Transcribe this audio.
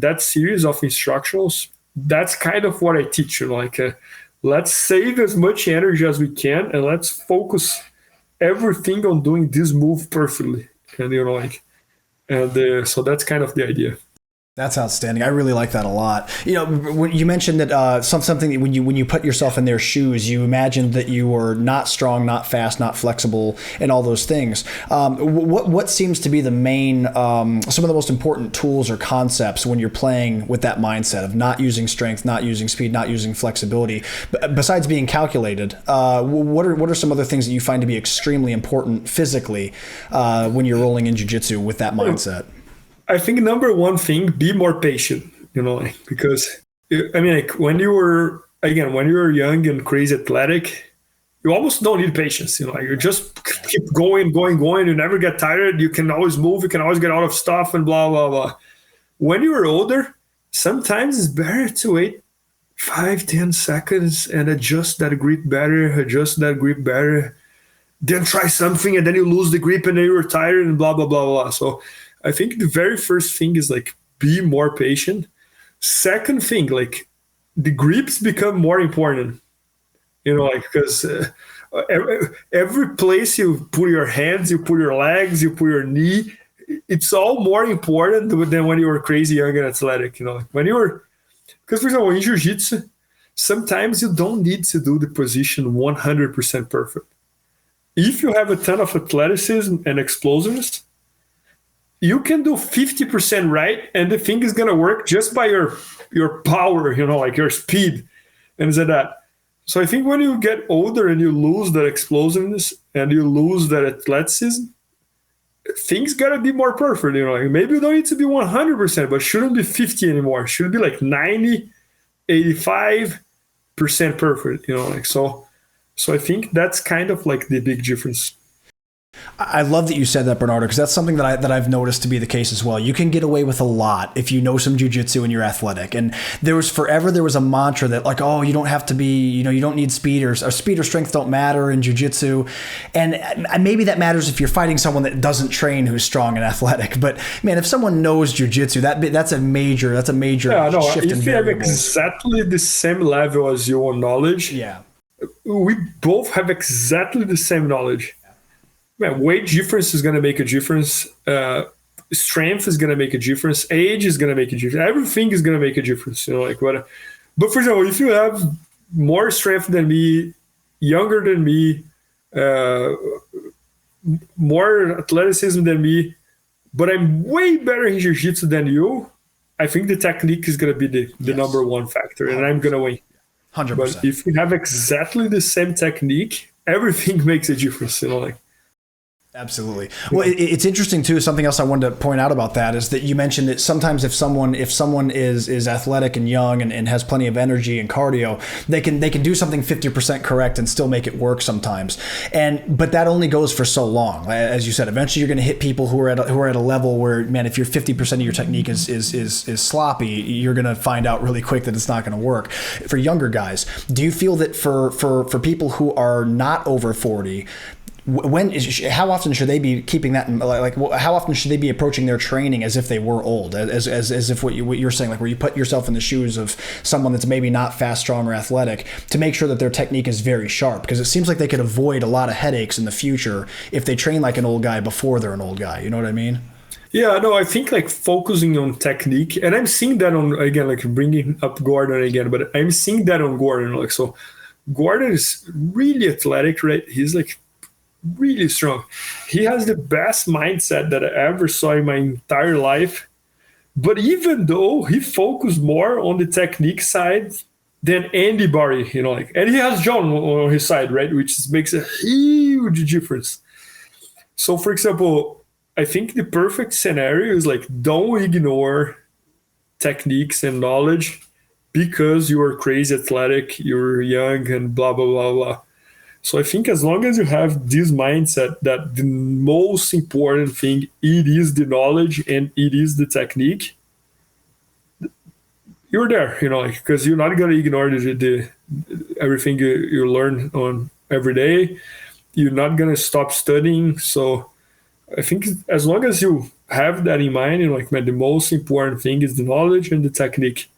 that series of instructionals, that's kind of what I teach. Let's save as much energy as we can, and let's focus everything on doing this move perfectly. So that's kind of the idea. That's outstanding. I really like that a lot. When you mentioned that something when you put yourself in their shoes, you imagined that you were not strong, not fast, not flexible, and all those things. What seems to be the main, some of the most important tools or concepts when you're playing with that mindset of not using strength, not using speed, not using flexibility, besides being calculated? What are some other things that you find to be extremely important physically when you're rolling in jiu-jitsu with that mindset? I think number one thing, be more patient, because when you were young and crazy athletic, you almost don't need patience. You just keep going. You never get tired. You can always move. You can always get out of stuff and blah, blah, blah. When you're older, sometimes it's better to wait 5-10 seconds and adjust that grip better, then try something and then you lose the grip and then you're tired and blah, blah, blah, blah. So I think the very first thing is be more patient. Second thing, the grips become more important, because every place you put your hands, you put your legs, you put your knee, it's all more important than when you were crazy, young and athletic, because for example, in jiu-jitsu, sometimes you don't need to do the position 100% perfect. If you have a ton of athleticism and explosiveness, you can do 50% right, and the thing is going to work just by your power, your speed, and like that. So I think when you get older and you lose that explosiveness and you lose that athleticism, things got to be more perfect. Maybe you don't need to be 100%, but shouldn't be 50 anymore. Should be 90, 85% perfect. So I think that's kind of the big difference. I love that you said that, Bernardo, because that's something that I've noticed to be the case as well. You can get away with a lot if you know some jiu-jitsu and you're athletic. And there was a mantra that you don't have to be, you don't need speed or speed or strength don't matter in jiu-jitsu. And maybe that matters if you're fighting someone that doesn't train who's strong and athletic. But man, if someone knows jiu-jitsu, that's a major shift in variables. If you have exactly the same level as your knowledge, we both have exactly the same knowledge. Weight difference is going to make a difference. Strength is going to make a difference. Age is going to make a difference. Everything is going to make a difference. But for example, if you have more strength than me, younger than me, more athleticism than me, but I'm way better in jiu-jitsu than you, I think the technique is going to be the number one factor, and I'm going to win. 100%. But if we have exactly the same technique, everything makes a difference. Absolutely. Well, it's interesting too. Something else I wanted to point out about that is that you mentioned that sometimes if someone is athletic and young and has plenty of energy and cardio, they can do something 50% correct and still make it work sometimes. But that only goes for so long. As you said, eventually you're going to hit people who are at a level where, man, if you're 50% of your technique is sloppy, you're going to find out really quick that it's not going to work. For younger guys, do you feel that for people who are not over 40, how often should they be keeping that how often should they be approaching their training as if they were old, as if what you're saying, where you put yourself in the shoes of someone that's maybe not fast, strong, or athletic, to make sure that their technique is very sharp? Because it seems like they could avoid a lot of headaches in the future if they train like an old guy before they're an old guy. You know what I mean? Yeah, no, I think focusing on technique, and I'm seeing that on, again, bringing up Gordon again, but I'm seeing that on Gordon. So Gordon is really athletic, right? He's really strong. He has the best mindset that I ever saw in my entire life. But even though he focused more on the technique side than anybody, and he has John on his side, right? Which makes a huge difference. So, for example, I think the perfect scenario is don't ignore techniques and knowledge because you are crazy athletic, you're young, and blah, blah, blah, blah. So I think as long as you have this mindset that the most important thing, it is the knowledge and it is the technique, you're there, because you're not going to ignore the everything you learn on every day. You're not going to stop studying. So I think as long as you have that in mind, like, man, the most important thing is the knowledge and the technique.